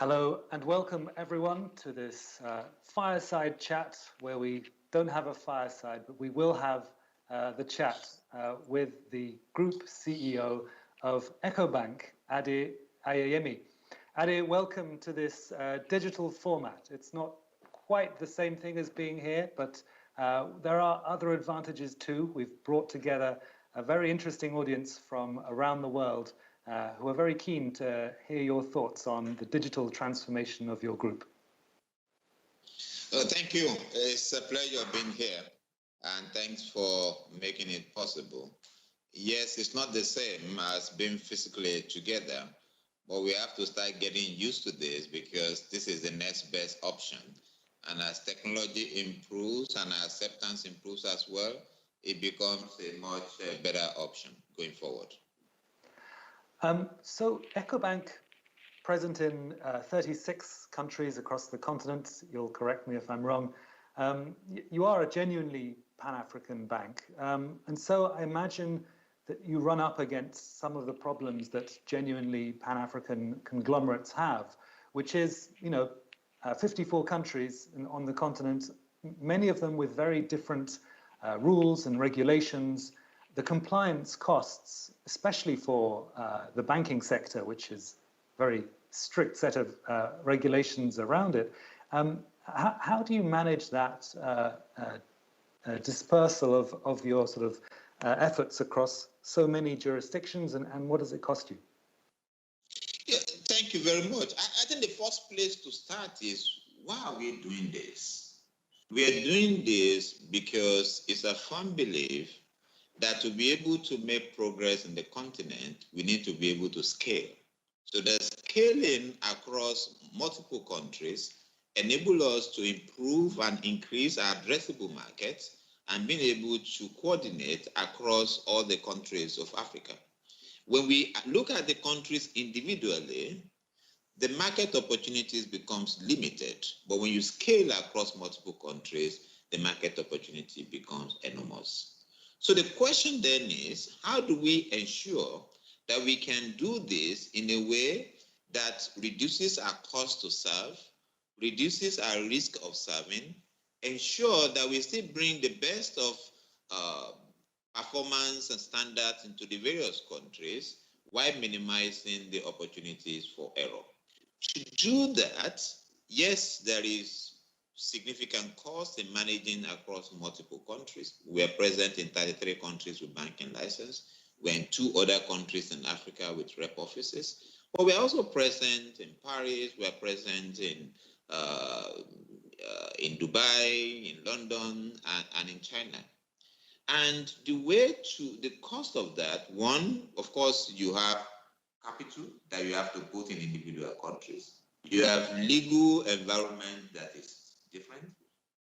Hello and welcome everyone to this fireside chat where we don't have a fireside, but we will have the chat with the Group CEO of EcoBank, Ade Ayeyemi. Ade, welcome to this digital format. It's not quite the same thing as being here, but there are other advantages too. We've brought together a very interesting audience from around the world who are very keen to hear your thoughts on the digital transformation of your group. Thank you. It's a pleasure being here, and thanks for making it possible. Yes, it's not the same as being physically together, but we have to start getting used to this because this is the next best option. And as technology improves and acceptance improves as well, it becomes a much better option going forward. So EcoBank, present in 36 countries across the continent, you'll correct me if I'm wrong, you are a genuinely Pan-African bank. And so I imagine that you run up against some of the problems that genuinely Pan-African conglomerates have, which is, 54 countries on the continent, many of them with very different rules and regulations. The compliance costs, especially for the banking sector, which is a very strict set of regulations around it. How do you manage that dispersal of your sort of efforts across so many jurisdictions, and what does it cost you? Yeah, thank you very much. I think the first place to start is, why are we doing this? We are doing this because it's a firm belief that to be able to make progress in the continent, we need to be able to scale. So the scaling across multiple countries enable us to improve and increase our addressable markets and being able to coordinate across all the countries of Africa. When we look at the countries individually, the market opportunities becomes limited. But when you scale across multiple countries, the market opportunity becomes enormous. So the question then is, how do we ensure that we can do this in a way that reduces our cost to serve, reduces our risk of serving, ensure that we still bring the best of performance and standards into the various countries while minimizing the opportunities for error. To do that, yes, there is significant cost in managing across multiple countries. We are present in 33 countries with banking license. We're in 2 other countries in Africa with rep offices. But we're also present in Paris. We're present in Dubai, in London, and in China. And the cost of that, one, of course, you have capital that you have to put in individual countries. You have legal environment that is different.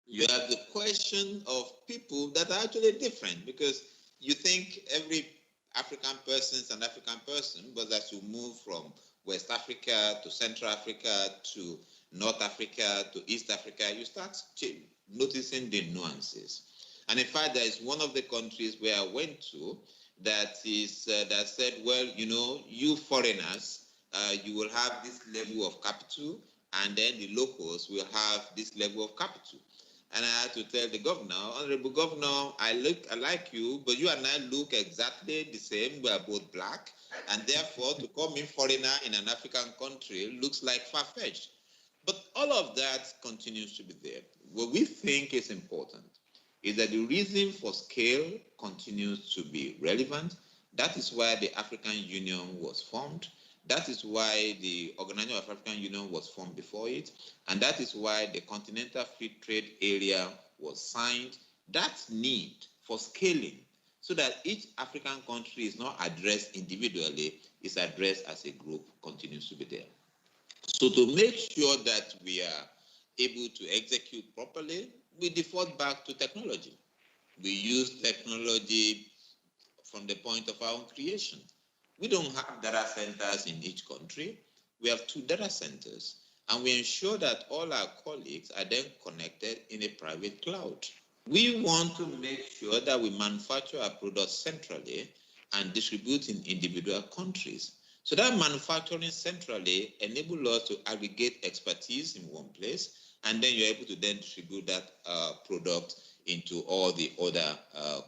You have the question of people that are actually different, because you think every African person is an African person, but as you move from West Africa to Central Africa to North Africa to East Africa, you start noticing the nuances. And in fact, there is one of the countries where I went to that said, well, you foreigners, you will have this level of capital, and then the locals will have this level of capital. And I had to tell the governor, Honorable Governor, I like you, but you and I look exactly the same. We are both black, and therefore to call me foreigner in an African country looks like far-fetched. But all of that continues to be there. What we think is important is that the reason for scale continues to be relevant. That is why the African Union was formed. That is why the Organization of African Union was formed before it. And that is why the Continental Free Trade Area was signed. That need for scaling, so that each African country is not addressed individually, is addressed as a group, continues to be there. So to make sure that we are able to execute properly, we default back to technology. We use technology from the point of our own creation. We don't have data centers in each country. We have 2 data centers, and we ensure that all our colleagues are then connected in a private cloud. We want to make sure that we manufacture our products centrally and distribute in individual countries. So that manufacturing centrally enables us to aggregate expertise in one place, and then you're able to then distribute that product into all the other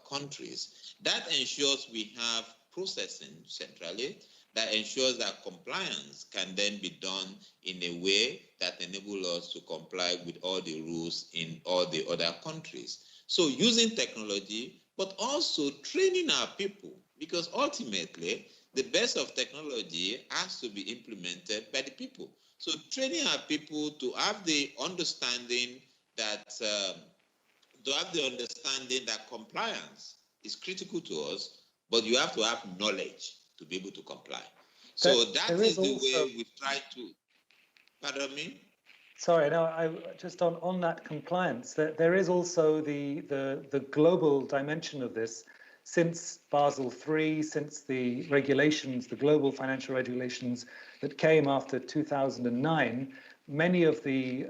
countries. That ensures we have processing centrally, that ensures that compliance can then be done in a way that enables us to comply with all the rules in all the other countries. So using technology, but also training our people, because ultimately, the best of technology has to be implemented by the people. So training our people to have the understanding that compliance is critical to us, but you have to have knowledge to be able to comply. So that is the way we try to. Pardon me? Sorry, no, I just on that compliance, there is also the global dimension of this. Since Basel III, since the regulations, the global financial regulations that came after 2009, many of the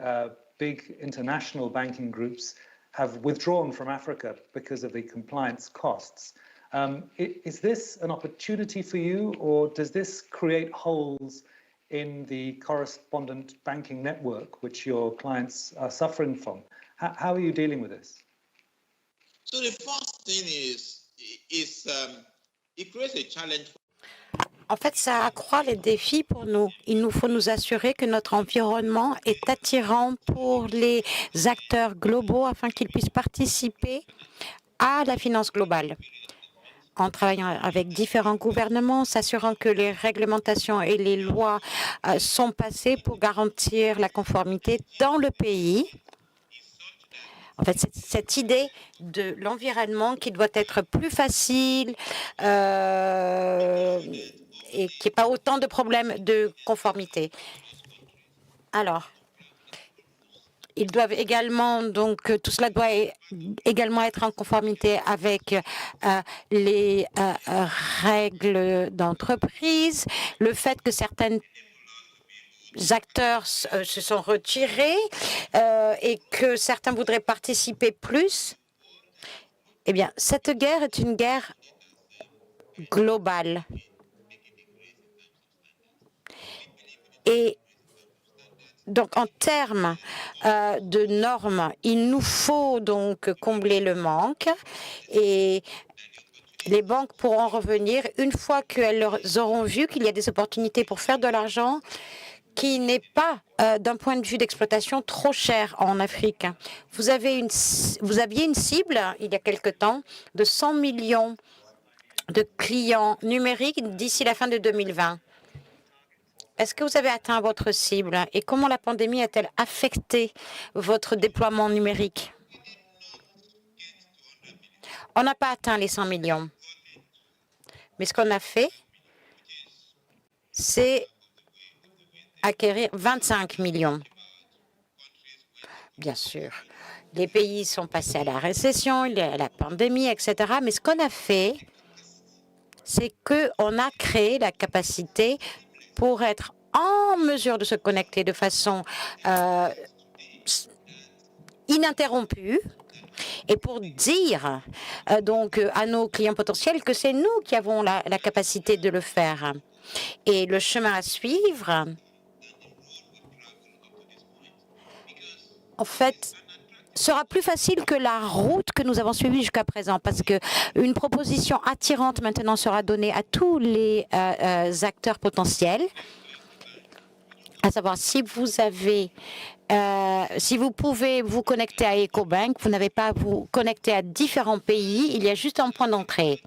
big international banking groups have withdrawn from Africa because of the compliance costs. Is this an opportunity for you, or does this create holes in the correspondent banking network which your clients are suffering from? How are you dealing with this? So the first thing is it creates a challenge. En fait, ça accroît les défis pour nous. Il nous faut nous assurer que notre environnement est attirant pour les acteurs globaux afin qu'ils puissent participer à la finance globale. En travaillant avec différents gouvernements, s'assurant que les réglementations et les lois sont passées pour garantir la conformité dans le pays. En fait, c'est cette idée de l'environnement qui doit être plus facile et qu'il n'y ait pas autant de problèmes de conformité. Alors, ils doivent également, donc tout cela doit également être en conformité avec les règles d'entreprise, le fait que certains acteurs se sont retirés et que certains voudraient participer plus. Eh bien, cette guerre est une guerre globale. Et donc, en termes de normes, il nous faut donc combler le manque et les banques pourront revenir une fois qu'elles auront vu qu'il y a des opportunités pour faire de l'argent qui n'est pas, d'un point de vue d'exploitation, trop cher en Afrique. Vous aviez une cible, il y a quelque temps, de 100 millions de clients numériques d'ici la fin de 2020. Est-ce que vous avez atteint votre cible et comment la pandémie a-t-elle affecté votre déploiement numérique? On n'a pas atteint les 100 millions. Mais ce qu'on a fait, c'est acquérir 25 millions. Bien sûr, les pays sont passés à la récession, il y a la pandémie, etc. Mais ce qu'on a fait, c'est qu'on a créé la capacité pour être en mesure de se connecter de façon ininterrompue et pour dire donc à nos clients potentiels que c'est nous qui avons la capacité de le faire. Et le chemin à suivre, en fait, sera plus facile que la route que nous avons suivie jusqu'à présent, parce qu'une proposition attirante maintenant sera donnée à tous les acteurs potentiels, à savoir si vous avez, si vous pouvez vous connecter à EcoBank, vous n'avez pas à vous connecter à différents pays, il y a juste un point d'entrée.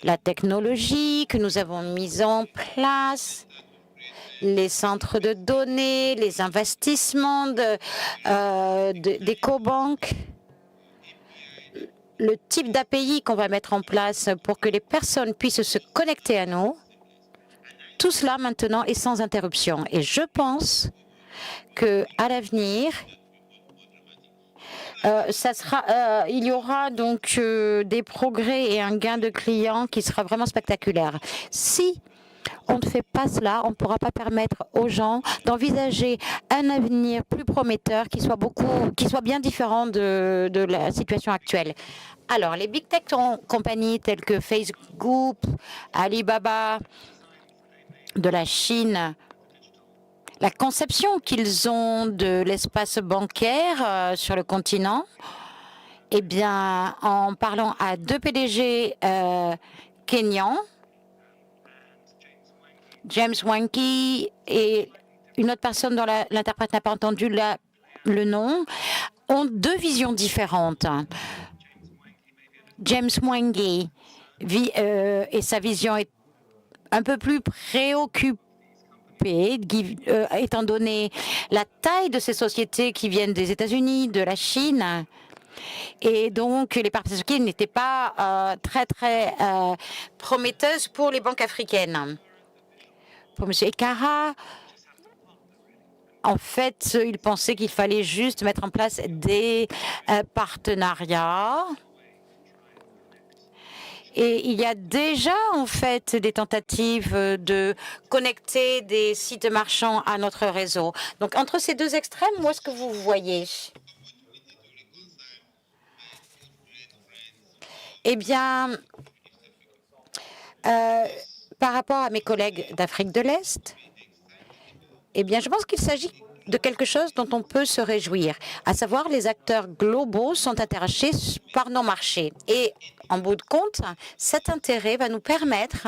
La technologie que nous avons mise en place, les centres de données, les investissements d'EcoBank, le type d'API qu'on va mettre en place pour que les personnes puissent se connecter à nous, tout cela maintenant est sans interruption. Et je pense qu'à l'avenir, il y aura donc des progrès et un gain de clients qui sera vraiment spectaculaire. Si on ne fait pas cela, on ne pourra pas permettre aux gens d'envisager un avenir plus prometteur qui soit bien différent de la situation actuelle. Alors, les big tech compagnies telles que Facebook, Alibaba, de la Chine, la conception qu'ils ont de l'espace bancaire sur le continent, eh bien, en parlant à deux PDG kenyans, James Wanky et une autre personne dont l'interprète n'a pas entendu le nom, ont deux visions différentes. James Wanky et sa vision est un peu plus préoccupée, étant donné la taille de ces sociétés qui viennent des États-Unis, de la Chine. Et donc, les perspectives n'étaient pas très prometteuses pour les banques africaines. Pour M. Ekara, en fait, il pensait qu'il fallait juste mettre en place des partenariats. Et il y a déjà, en fait, des tentatives de connecter des sites marchands à notre réseau. Donc, entre ces deux extrêmes, où est-ce que vous voyez? Eh bien, par rapport à mes collègues d'Afrique de l'Est, eh bien, je pense qu'il s'agit de quelque chose dont on peut se réjouir, à savoir les acteurs globaux sont intéressés par nos marchés. Et en bout de compte, cet intérêt va nous permettre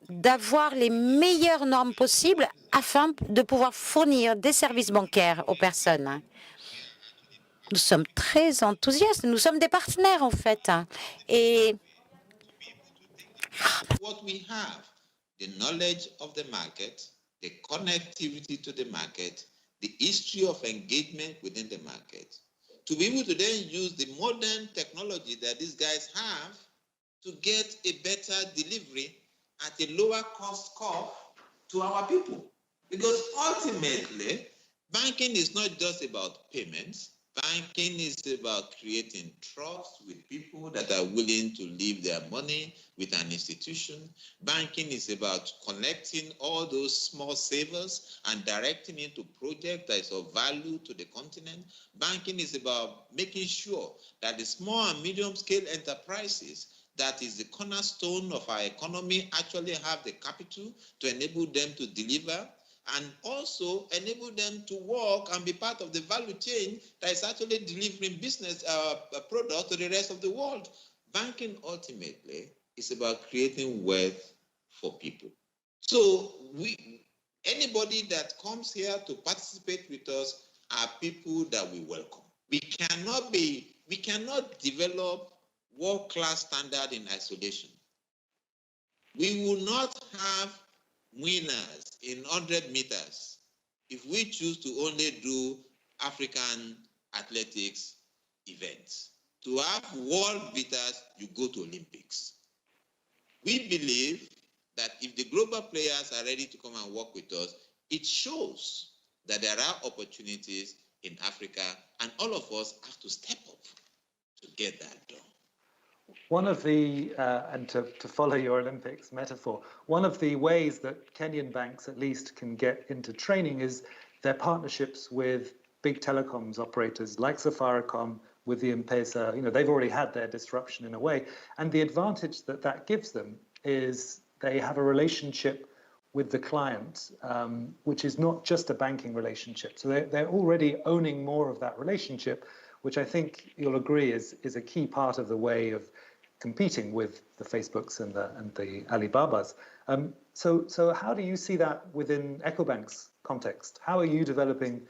d'avoir les meilleures normes possibles afin de pouvoir fournir des services bancaires aux personnes. Nous sommes très enthousiastes, nous sommes des partenaires en fait. Et what we have, the knowledge of the market, the connectivity to the market, the history of engagement within the market, to be able to then use the modern technology that these guys have to get a better delivery at a lower cost curve to our people. Because ultimately, banking is not just about payments. Banking is about creating trust with people that are willing to leave their money with an institution. Banking is about connecting all those small savers and directing into projects that is of value to the continent. Banking is about making sure that the small and medium-scale enterprises that is the cornerstone of our economy actually have the capital to enable them to deliver and also enable them to work and be part of the value chain that is actually delivering business product to the rest of the world. Banking ultimately is about creating wealth for people. So anybody that comes here to participate with us are people that we welcome. We cannot develop world-class standard in isolation. We will not have winners in 100 meters if we choose to only do African athletics events. To have world beaters, you go to Olympics. We believe that if the global players are ready to come and work with us, it shows that there are opportunities in Africa, and all of us have to step up to get that done. One of the, and to follow your Olympics metaphor, one of the ways that Kenyan banks at least can get into training is their partnerships with big telecoms operators like Safaricom, with the M-Pesa. You know, they've already had their disruption in a way. And the advantage that that gives them is they have a relationship with the client, which is not just a banking relationship. So they're already owning more of that relationship, which I think you'll agree is a key part of the way of competing with the Facebooks and the Alibabas. So how do you see that within Ecobank's context? How are you developing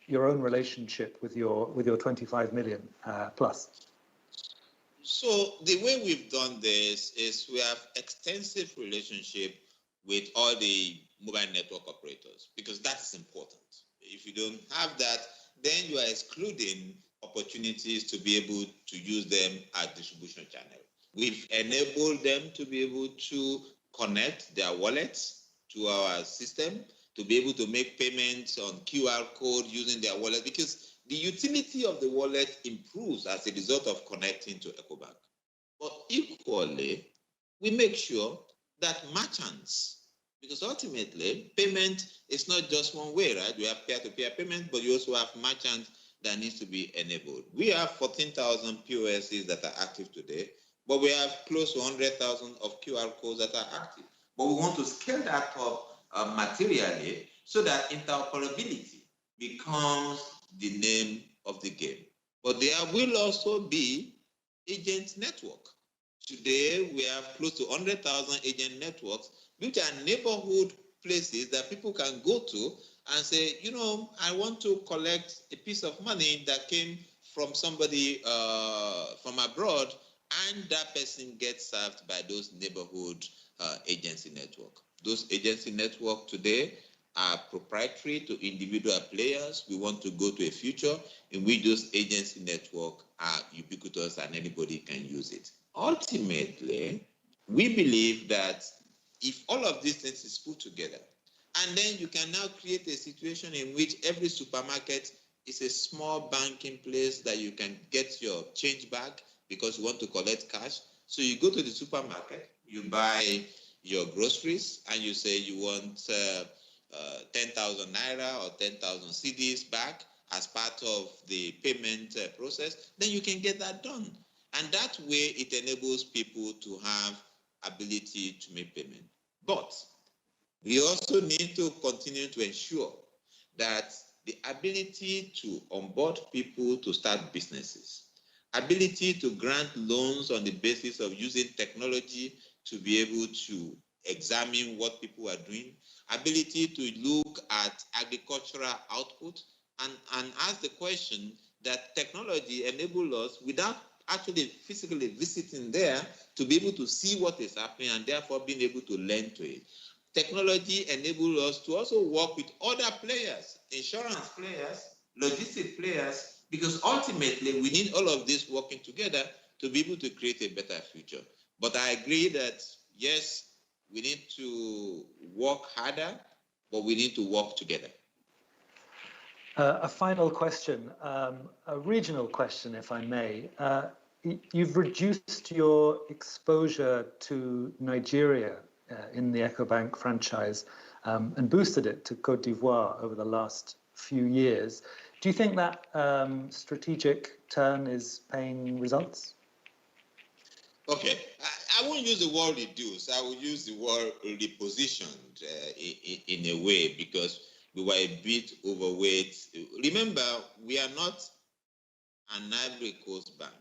your own relationship with your 25 million plus? So the way we've done this is we have extensive relationship with all the mobile network operators, because that's important. If you don't have that, then you are excluding opportunities to be able to use them as distribution channel. We've enabled them to be able to connect their wallets to our system, to be able to make payments on QR code using their wallet, because the utility of the wallet improves as a result of connecting to Ecobank. But equally, we make sure that merchants, because ultimately payment is not just one way, right? We have peer-to-peer payment, but you also have merchants that needs to be enabled. We have 14,000 POSs that are active today, but we have close to 100,000 of QR codes that are active. but we want to scale that up materially so that interoperability becomes the name of the game. But there will also be agent network. Today, we have close to 100,000 agent networks, which are neighborhood places that people can go to and say, you know, I want to collect a piece of money that came from somebody from abroad, and that person gets served by those neighborhood agency network. Those agency network today are proprietary to individual players. We want to go to a future in which those agency network are ubiquitous and anybody can use it. Ultimately, we believe that if all of these things is put together, and then you can now create a situation in which every supermarket is a small banking place that you can get your change back because you want to collect cash. So you go to the supermarket, you buy your groceries, and you say you want 10,000 naira or 10,000 CDs back as part of the payment process, then you can get that done. And that way it enables people to have ability to make payment. But we also need to continue to ensure that the ability to onboard people to start businesses, ability to grant loans on the basis of using technology to be able to examine what people are doing, ability to look at agricultural output and ask the question that technology enables us without actually physically visiting there to be able to see what is happening and therefore being able to learn to it. Technology enables us to also work with other players, insurance players, logistic players, because ultimately we need all of this working together to be able to create a better future. But I agree that, yes, we need to work harder, but we need to work together. A final question, a regional question, if I may. You've reduced your exposure to Nigeria in the EcoBank franchise and boosted it to Côte d'Ivoire over the last few years. Do you think that strategic turn is paying results? Okay, I won't use the word reduce. I will use the word repositioned in a way, because we were a bit overweight. Remember, we are not an Ivory Coast bank.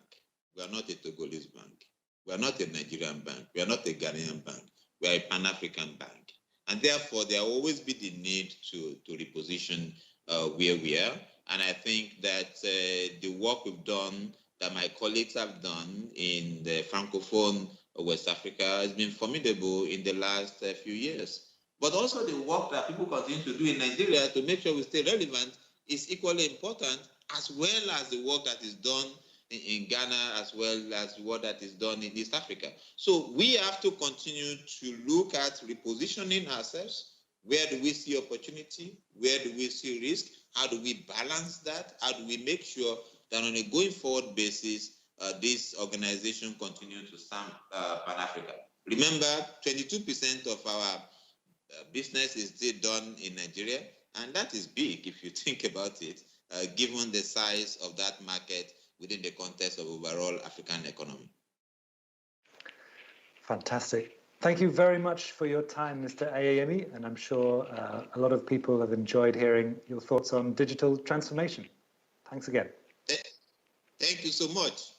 We are not a Togolese bank. We are not a Nigerian bank. We are not a Ghanaian bank. We are a Pan-African bank. And therefore, there will always be the need to reposition where we are. And I think that the work we've done, that my colleagues have done in the Francophone West Africa has been formidable in the last few years. But also the work that people continue to do in Nigeria to make sure we stay relevant is equally important, as well as the work that is done in Ghana, as well as what that is done in East Africa. So we have to continue to look at repositioning ourselves. Where do we see opportunity? Where do we see risk? How do we balance that? How do we make sure that on a going forward basis, this organization continues to stand Pan-Africa? Remember, 22% of our business is still done in Nigeria, and that is big if you think about it, given the size of that market within the context of overall African economy. Fantastic. Thank you very much for your time, Mr. Ayeyemi, and I'm sure a lot of people have enjoyed hearing your thoughts on digital transformation. Thanks again. Thank you so much.